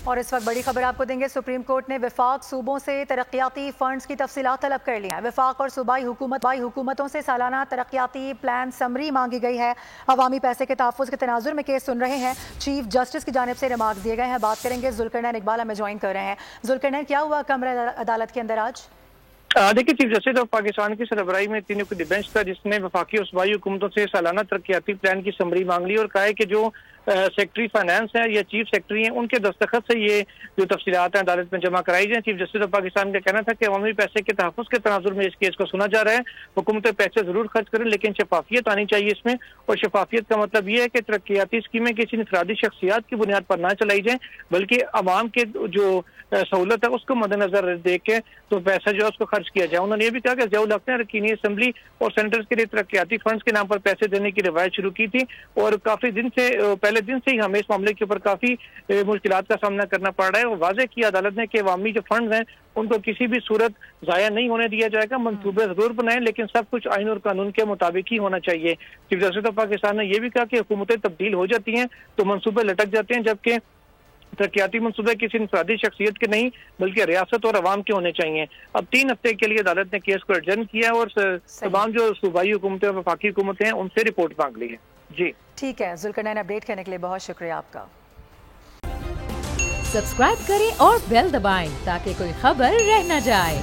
اور اس وقت بڑی خبر آپ کو دیں گے، سپریم کورٹ نے وفاق صوبوں سے ترقیاتی فنڈز کی تفصیلات طلب کر لی ہیں۔ وفاق اور صوبائی حکومتوں سے سالانہ ترقیاتی پلان سمری مانگی گئی ہے۔ عوامی پیسے کے تحفظ کے تناظر میں کیس سن رہے ہیں، چیف جسٹس کی جانب سے ریمارکس دیے گئے ہیں۔ بات کریں گے ذوالقرنین اقبال ہمیں جوائن کر رہے ہیں۔ ذوالقرنین، کیا ہوا کمرہ عدالت کے اندر آج؟ دیکھیے، چیف جسٹس آف پاکستان کی سربراہی میں 3 رکنی بینچ تھا، جس نے وفاقی اور صوبائی حکومتوں سے سالانہ ترقیاتی پلان کی سمری مانگ لی اور کہا ہے کہ جو سیکٹری فائنانس ہیں یا چیف سیکٹری ہیں، ان کے دستخط سے یہ جو تفصیلات ہیں عدالت میں جمع کرائی جائیں۔ چیف جسٹس آف پاکستان کا کہنا تھا کہ عوامی پیسے کے تحفظ کے تناظر میں اس کیس کو سنا جا رہا ہے۔ حکومتیں پیسے ضرور خرچ کریں، لیکن شفافیت آنی چاہیے اس میں، اور شفافیت کا مطلب یہ ہے کہ ترقیاتی اسکیمیں کسی انفرادی شخصیات کی بنیاد پر نہ چلائی جائیں، بلکہ عوام کے جو سہولت ہے اس کو مد نظر دیکھ کے تو پیسہ جو ہے اس کو خرچ کیا جائے۔ انہوں نے یہ بھی کہا کہ ضیاء الحق نے رکینی اسمبلی اور سینٹرز کے لیے ترقیاتی فنڈز کے نام پر پیسے دینے کی روایت شروع کی تھی، اور کافی پہلے دن سے ہی ہمیں اس معاملے کے اوپر کافی مشکلات کا سامنا کرنا پڑ رہا ہے۔ اور واضح کیا عدالت نے کہ عوامی جو فنڈز ہیں ان کو کسی بھی صورت ضائع نہیں ہونے دیا جائے گا۔ منصوبے ضرور بنائیں، لیکن سب کچھ آئین اور قانون کے مطابق ہی ہونا چاہیے۔ چیف جسٹس آف پاکستان نے یہ بھی کہا کہ حکومتیں تبدیل ہو جاتی ہیں تو منصوبے لٹک جاتے ہیں، جبکہ ترقیاتی منصوبے کسی انفرادی شخصیت کے نہیں بلکہ ریاست اور عوام کے ہونے چاہیے۔ اب 3 ہفتے کے لیے عدالت نے کیس کو ایڈجرن کیا اور تمام جو صوبائی حکومتیں اور وفاقی حکومتیں ہیں ان سے رپورٹ مانگ لی ہے۔ جی ٹھیک ہے ذوالقرنین، اپڈیٹ کرنے کے لیے بہت شکریہ آپ کا۔ سبسکرائب کریں اور بیل دبائیں تاکہ کوئی خبر رہ نہ جائے۔